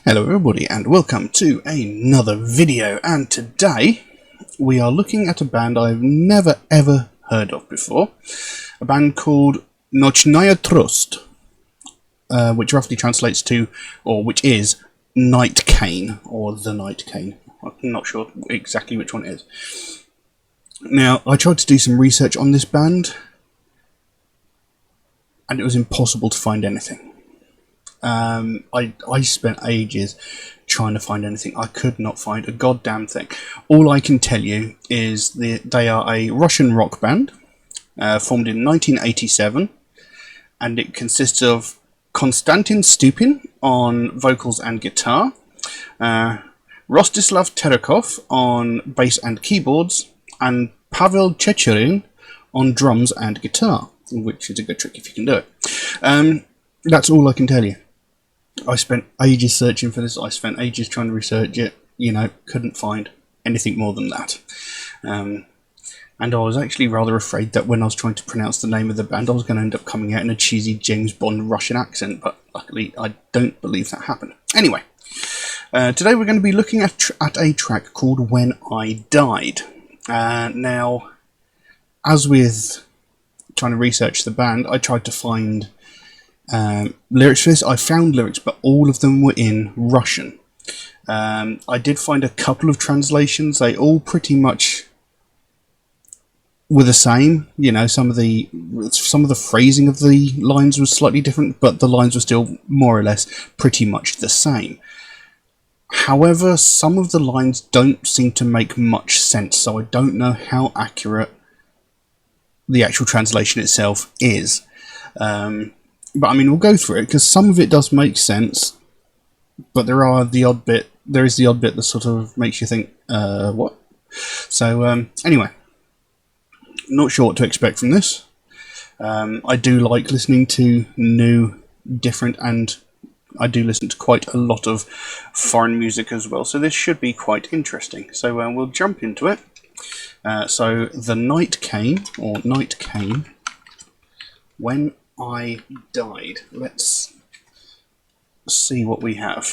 Hello everybody and welcome to another video, and today we are looking at a band I've never ever heard of before. A band called НОЧНАЯ TROSТь, which roughly translates to, or which is, Night Cane, or The Night Cane. I'm not sure exactly which one it is. Now, I tried to do some research on this band and it was impossible to find anything. I spent ages trying to find anything. I could not find a goddamn thing. All I can tell you is they are a Russian rock band formed in 1987, and it consists of Konstantin Stupin on vocals and guitar, Rostislav Terekov on bass and keyboards, and Pavel Checherin on drums and guitar, which is a good trick if you can do it. That's all I can tell you. I spent ages searching for this. I spent ages trying to research it. Couldn't find anything more than that. And I was actually rather afraid that when I was trying to pronounce the name of the band, I was going to end up coming out in a cheesy James Bond Russian accent, but luckily I don't believe that happened. Anyway, today we're going to be looking at a track called When I Died. Now, as with trying to research the band, I tried to find lyrics for this. I found lyrics, but all of them were in Russian. I did find a couple of translations. They all pretty much were the same. Some of the phrasing of the lines was slightly different, but the lines were still more or less pretty much the same. However, some of the lines don't seem to make much sense, so I don't know how accurate the actual translation itself is. But I mean, we'll go through it, because some of it does make sense, but there is the odd bit that sort of makes you think, what? So, anyway, not sure what to expect from this. I do like listening to new, different, and I do listen to quite a lot of foreign music as well, so this should be quite interesting. So we'll jump into it. So, The Night Cane, or Night Cane, When I Died. Let's see what we have.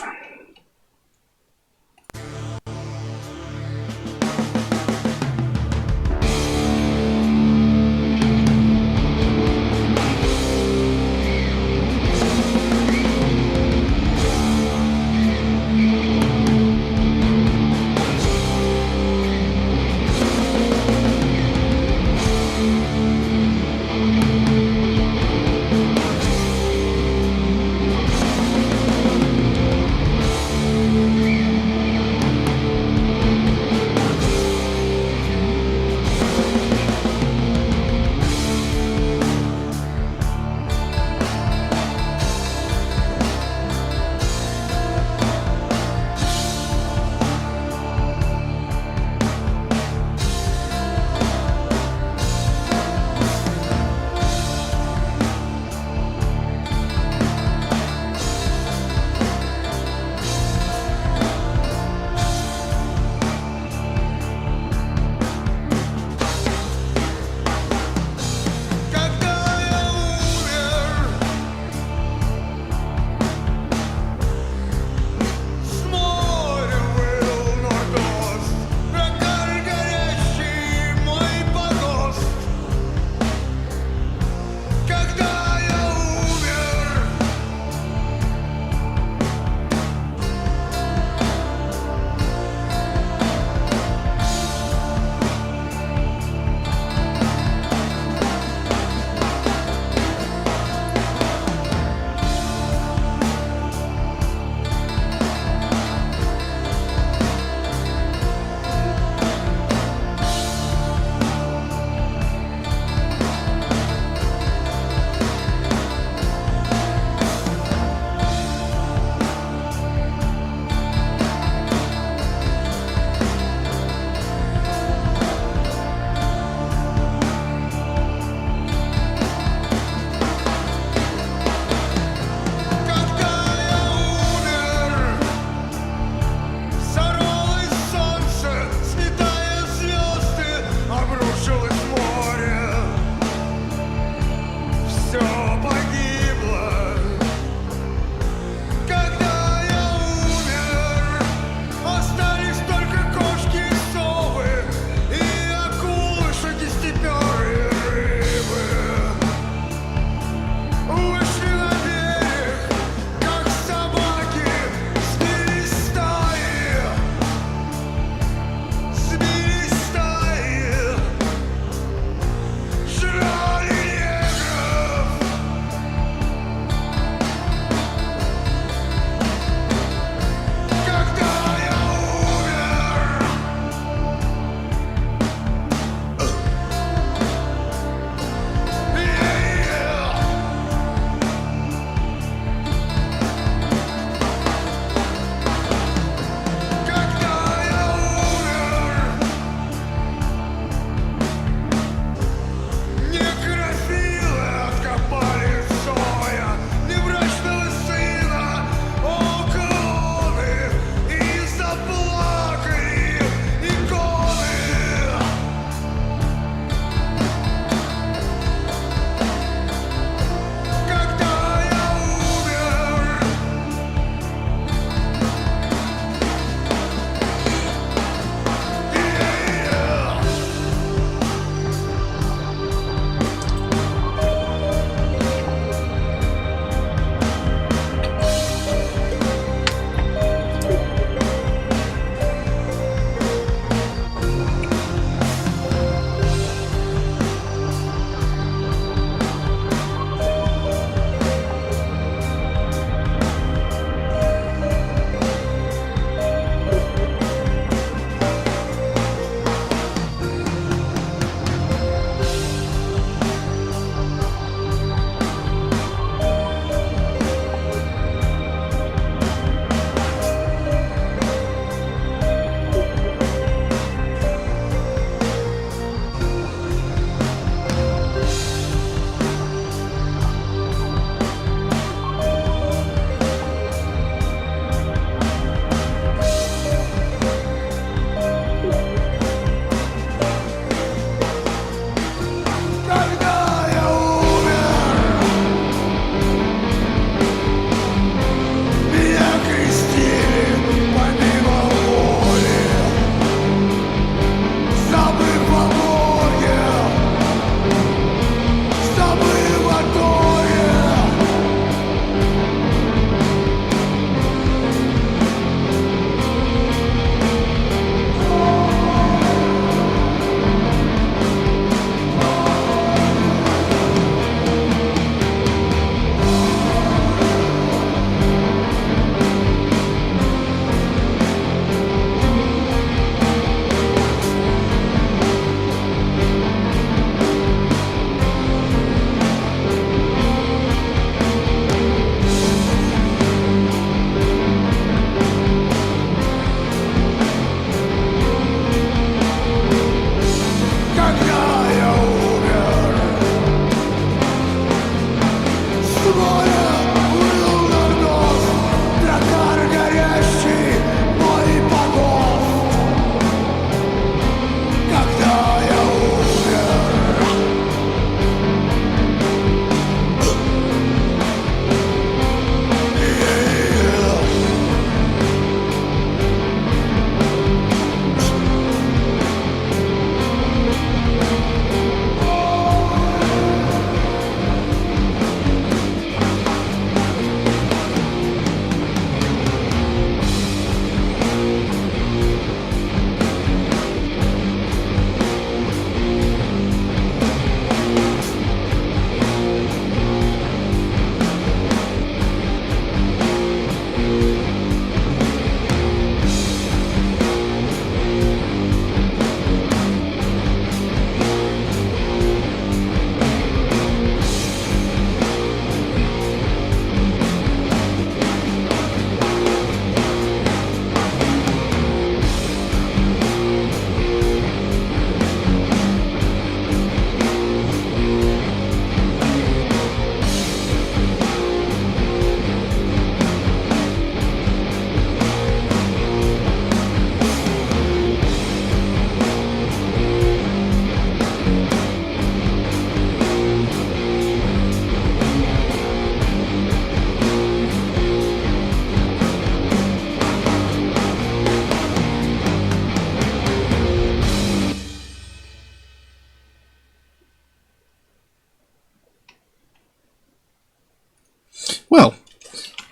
Well,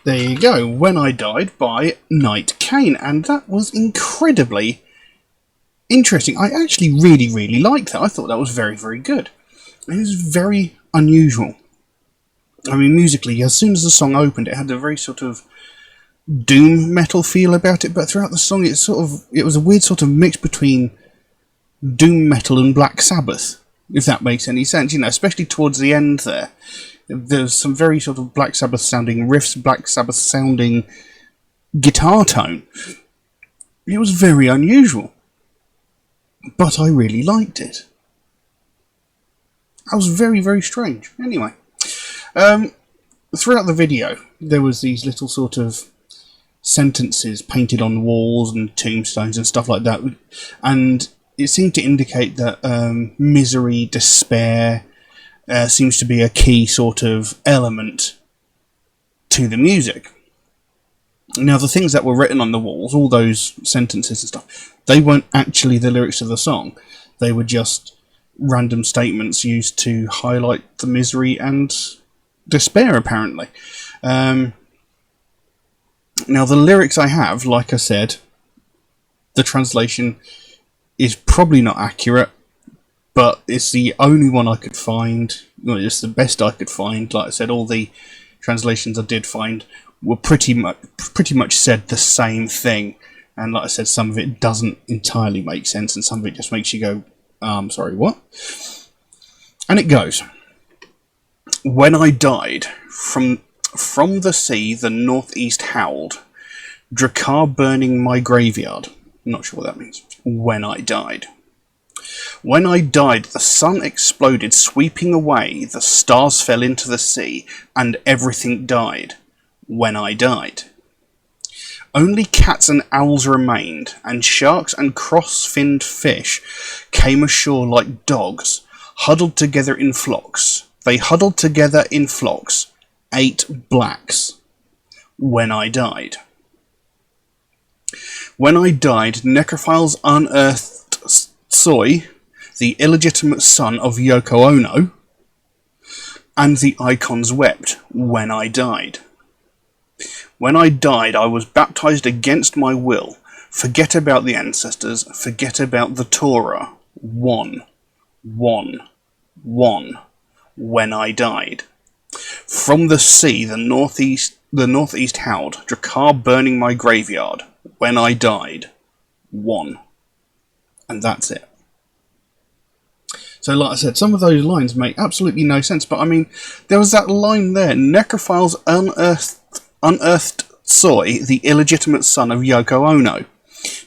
there you go. When I Died by Night Kane, and that was incredibly interesting. I actually really liked that. I thought that was very good. It was very unusual. I mean, musically, as soon as the song opened, it had a very sort of doom metal feel about it, but throughout the song, it was a weird sort of mix between doom metal and Black Sabbath, if that makes any sense. You know, especially towards the end there. There's some very sort of Black Sabbath sounding riffs, Black Sabbath sounding guitar tone. It was very unusual, but I really liked it. That was very strange. Anyway, throughout the video, there was these little sort of sentences painted on walls and tombstones and stuff like that, and it seemed to indicate that misery, despair, seems to be a key sort of element to the music. Now, the things that were written on the walls, all those sentences and stuff, they weren't actually the lyrics of the song. They were just random statements used to highlight the misery and despair, apparently. Now, the lyrics I have, like I said, the translation is probably not accurate, but it's the only one I could find. Well, it's the best I could find. Like I said, all the translations I did find were pretty much said the same thing. And like I said, some of it doesn't entirely make sense, and some of it just makes you go, sorry, what? And it goes, when I died, from the sea the northeast howled, Drakkar burning my graveyard. I'm not sure what that means. When I died. When I died, the sun exploded, sweeping away, the stars fell into the sea, and everything died. When I died. Only cats and owls remained, and sharks and cross-finned fish came ashore like dogs, huddled together in flocks. They huddled together in flocks, 8 blacks. When I died. When I died, necrophiles unearthed Soy, the illegitimate son of Yoko Ono, and the icons wept when I died. When I died, I was baptized against my will. Forget about the ancestors, forget about the Torah. One. When I died. From the sea, the northeast howled, Drakkar burning my graveyard. When I died. One. And that's it. So, like I said, some of those lines make absolutely no sense, but I mean, there was that line there, necrophiles unearthed Soy, the illegitimate son of Yoko Ono.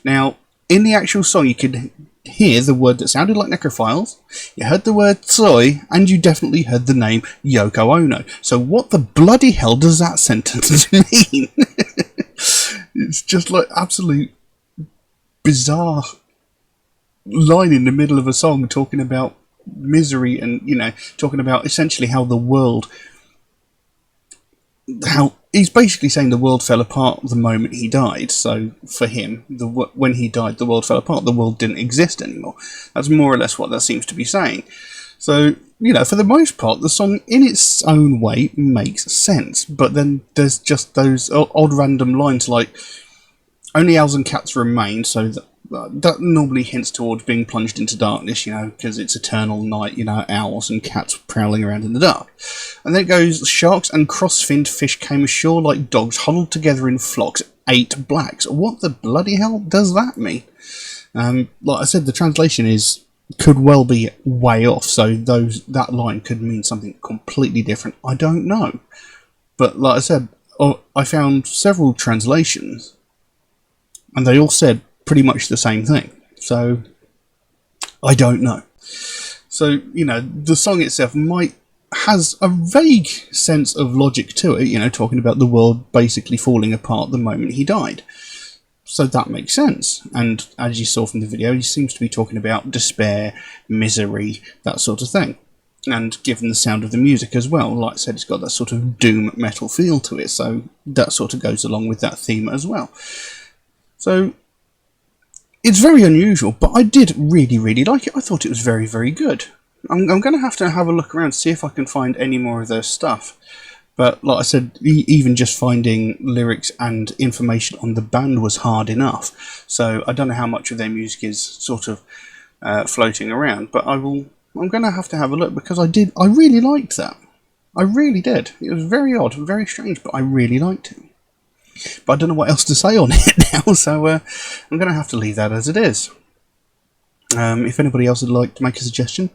Now, in the actual song, you could hear the word that sounded like necrophiles, you heard the word Soy, and you definitely heard the name Yoko Ono. So what the bloody hell does that sentence mean? It's just like absolute bizarre line in the middle of a song talking about misery and, you know, talking about essentially how the world, how he's basically saying the world fell apart the moment he died. So for him, when he died, the world fell apart. The world didn't exist anymore. That's more or less what that seems to be saying. So, you know, for the most part, the song in its own way makes sense. But then there's just those odd random lines like, only owls and cats remain, so that normally hints towards being plunged into darkness, you know, because it's eternal night, you know, owls and cats prowling around in the dark. And then it goes, sharks and cross-finned fish came ashore like dogs, huddled together in flocks, 8 blacks. What the bloody hell does that mean? Like I said, the translation could well be way off, so that line could mean something completely different. I don't know. But like I said, I found several translations, and they all said pretty much the same thing. So, I don't know. So, you know, the song itself has a vague sense of logic to it, you know, talking about the world basically falling apart the moment he died. So that makes sense. And as you saw from the video, he seems to be talking about despair, misery, that sort of thing. And given the sound of the music as well, like I said, it's got that sort of doom metal feel to it, so that sort of goes along with that theme as well. So, it's very unusual, but I did really like it. I thought it was very good. I'm going to have a look around to see if I can find any more of their stuff. But like I said, even just finding lyrics and information on the band was hard enough. So I don't know how much of their music is sort of floating around, but I'm going to have a look, because I really liked that. I really did. It was very odd, very strange, but I really liked it. But I don't know what else to say on it now, so I'm going to have to leave that as it is. If anybody else would like to make a suggestion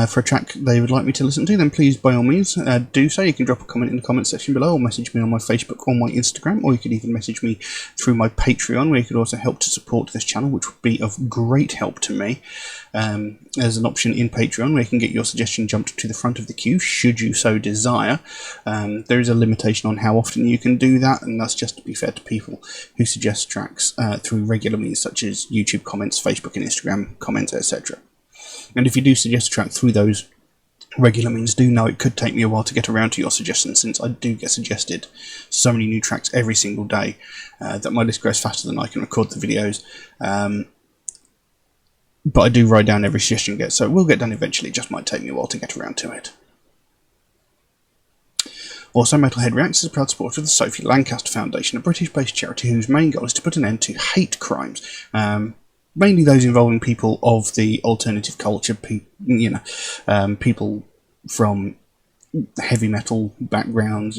for a track they would like me to listen to, then please, by all means, do so. You can drop a comment in the comment section below, or message me on my Facebook or my Instagram, or you could even message me through my Patreon, where you could also help to support this channel, which would be of great help to me. There's an option in Patreon where you can get your suggestion jumped to the front of the queue, should you so desire. There is a limitation on how often you can do that, and that's just to be fair to people who suggest tracks through regular means, such as YouTube comments, Facebook and Instagram comments, etc. And if you do suggest a track through those regular means, do know it could take me a while to get around to your suggestions, since I do get suggested so many new tracks every single day that my list grows faster than I can record the videos. But I do write down every suggestion gets, so it will get done eventually. It just might take me a while to get around to it. Also, Metalhead Reacts is a proud supporter of the Sophie Lancaster Foundation, a British-based charity whose main goal is to put an end to hate crimes, mainly those involving people of the alternative culture, people from heavy metal backgrounds,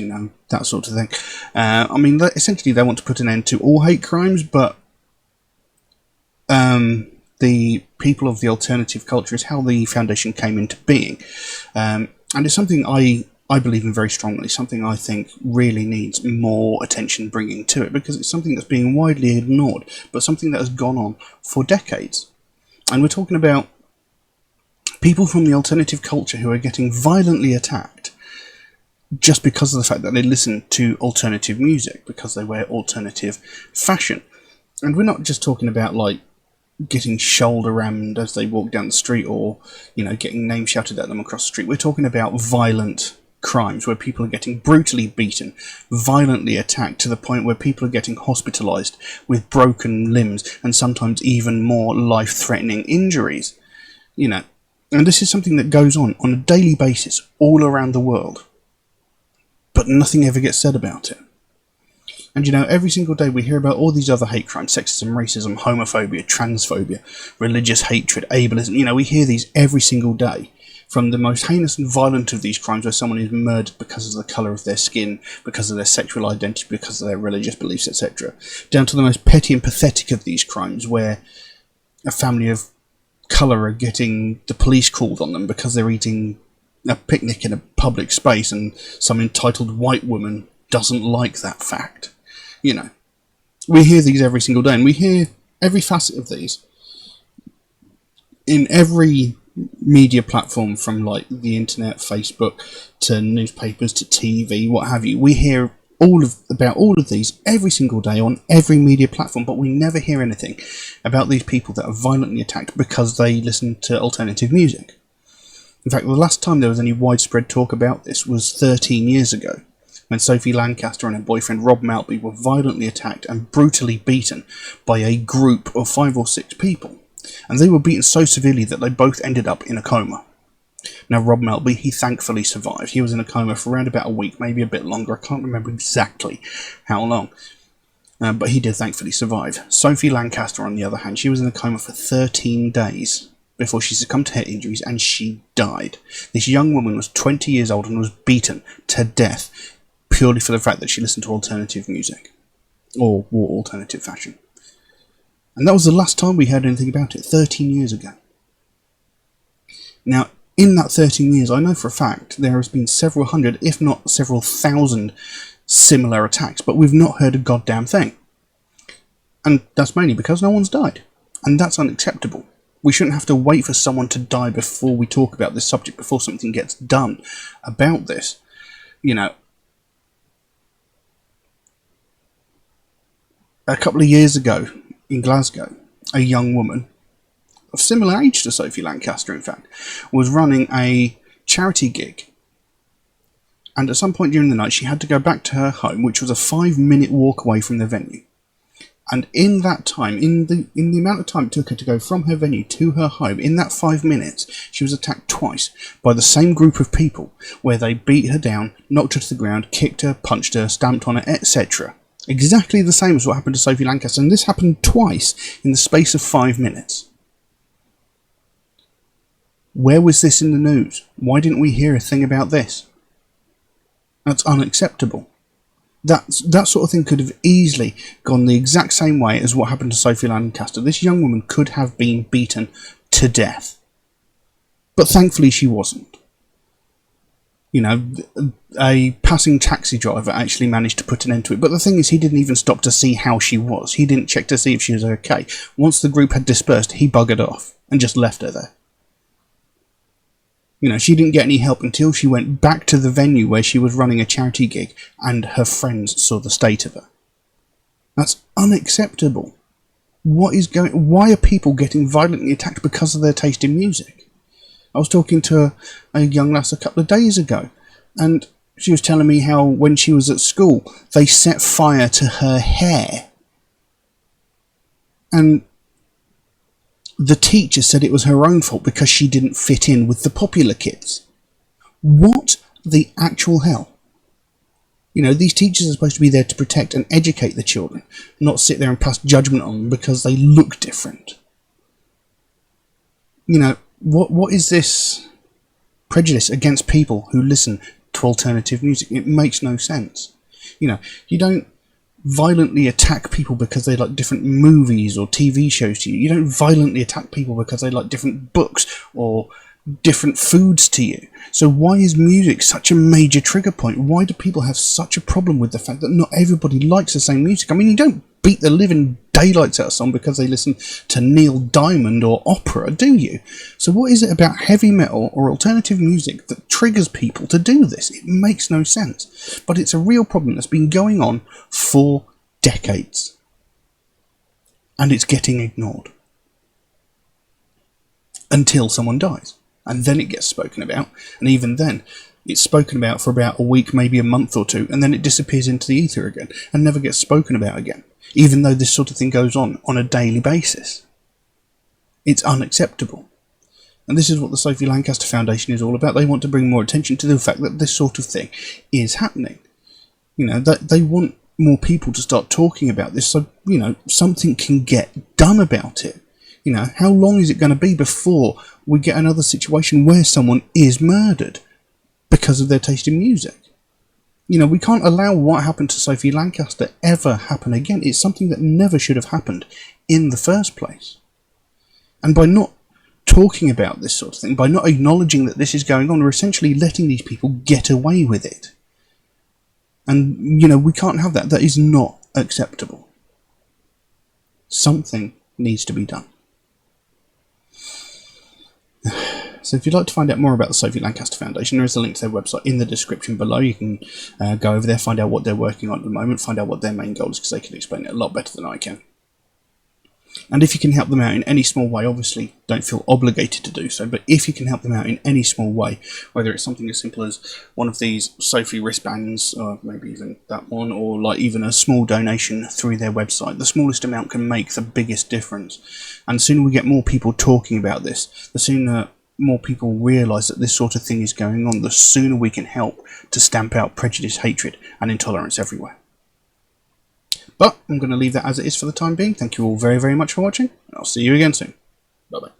that sort of thing. I mean, essentially they want to put an end to all hate crimes, but the people of the alternative culture is how the foundation came into being. And it's something I believe in very strongly, something I think really needs more attention bringing to it, because it's something that's being widely ignored, but something that has gone on for decades. And we're talking about people from the alternative culture who are getting violently attacked just because of the fact that they listen to alternative music, because they wear alternative fashion. And we're not just talking about, like, getting shoulder rammed as they walk down the street, or, getting names shouted at them across the street. We're talking about violent crimes where people are getting brutally beaten, violently attacked, to the point where people are getting hospitalised with broken limbs and sometimes even more life-threatening injuries. And this is something that goes on a daily basis all around the world, but nothing ever gets said about it. And every single day we hear about all these other hate crimes: sexism, racism, homophobia, transphobia, religious hatred, ableism. We hear these every single day. From the most heinous and violent of these crimes, where someone is murdered because of the colour of their skin, because of their sexual identity, because of their religious beliefs, etc., down to the most petty and pathetic of these crimes, where a family of colour are getting the police called on them because they're eating a picnic in a public space and some entitled white woman doesn't like that fact. We hear these every single day, and we hear every facet of these in every media platform, from like the internet, Facebook, to newspapers, to TV, what have you. We hear about all of these every single day on every media platform, but we never hear anything about these people that are violently attacked because they listen to alternative music. In fact, the last time there was any widespread talk about this was 13 years ago, when Sophie Lancaster and her boyfriend Rob Maltby were violently attacked and brutally beaten by a group of 5 or 6 people. And they were beaten so severely that they both ended up in a coma. Now, Rob Maltby, he thankfully survived. He was in a coma for around about a week, maybe a bit longer. I can't remember exactly how long. But he did thankfully survive. Sophie Lancaster, on the other hand, she was in a coma for 13 days before she succumbed to her injuries, and she died. This young woman was 20 years old and was beaten to death purely for the fact that she listened to alternative music, or wore alternative fashion. And that was the last time we heard anything about it, 13 years ago. Now, in that 13 years, I know for a fact there has been several hundred, if not several thousand, similar attacks, but we've not heard a goddamn thing. And that's mainly because no one's died. And that's unacceptable. We shouldn't have to wait for someone to die before we talk about this subject, before something gets done about this. A couple of years ago, in Glasgow, a young woman, of similar age to Sophie Lancaster in fact, was running a charity gig. And at some point during the night she had to go back to her home, which was a 5-minute walk away from the venue. And in that time, in the amount of time it took her to go from her venue to her home, in that 5 minutes, she was attacked twice by the same group of people, where they beat her down, knocked her to the ground, kicked her, punched her, stamped on her, etc. Exactly the same as what happened to Sophie Lancaster, and this happened twice in the space of 5 minutes. Where was this in the news? Why didn't we hear a thing about this? That's unacceptable. That sort of thing could have easily gone the exact same way as what happened to Sophie Lancaster. This young woman could have been beaten to death. But thankfully she wasn't. You know, a passing taxi driver actually managed to put an end to it. But the thing is, he didn't even stop to see how she was. He didn't check to see if she was okay. Once the group had dispersed, he buggered off and just left her there. You know, she didn't get any help until she went back to the venue where she was running a charity gig and her friends saw the state of her. That's unacceptable. Why are people getting violently attacked because of their taste in music? I was talking to a young lass a couple of days ago, and she was telling me how when she was at school, they set fire to her hair. And the teacher said it was her own fault because she didn't fit in with the popular kids. What the actual hell? You know, these teachers are supposed to be there to protect and educate the children, not sit there and pass judgment on them because they look different. You know, what is this prejudice against people who listen to alternative music? It makes no sense. You know, you don't violently attack people because they like different movies or TV shows to you. You don't violently attack people because they like different books or different foods to you. So why is music such a major trigger point? Why do people have such a problem with the fact that not everybody likes the same music? I mean, you don't beat the living daylights out of someone because they listen to Neil Diamond or opera, do you? So what is it about heavy metal or alternative music that triggers people to do this? It makes no sense. But it's a real problem that's been going on for decades. And it's getting ignored. Until someone dies. And then it gets spoken about. And even then, it's spoken about for about a week, maybe a month or two, and then it disappears into the ether again and never gets spoken about again, even though this sort of thing goes on a daily basis. It's unacceptable. And this is what the Sophie Lancaster Foundation is all about. They want to bring more attention to the fact that this sort of thing is happening. You know, that they want more people to start talking about this so, you know, something can get done about it. You know, how long is it going to be before we get another situation where someone is murdered because of their taste in music? You know, we can't allow what happened to Sophie Lancaster ever happen again. It's something that never should have happened in the first place. And by not talking about this sort of thing, by not acknowledging that this is going on, we're essentially letting these people get away with it. And, you know, we can't have that. That is not acceptable. Something needs to be done. So if you'd like to find out more about the Sophie Lancaster Foundation, there is a link to their website in the description below. You can go over there, find out what they're working on at the moment, find out what their main goal is, because they can explain it a lot better than I can. And if you can help them out in any small way, obviously don't feel obligated to do so, but if you can help them out in any small way, whether it's something as simple as one of these Sophie wristbands, or maybe even that one, or like even a small donation through their website, the smallest amount can make the biggest difference. And the sooner we get more people talking about this, the sooner more people realise that this sort of thing is going on, the sooner we can help to stamp out prejudice, hatred and intolerance everywhere. But I'm going to leave that as it is for the time being. Thank you all very, very much for watching, and I'll see you again soon. Bye-bye.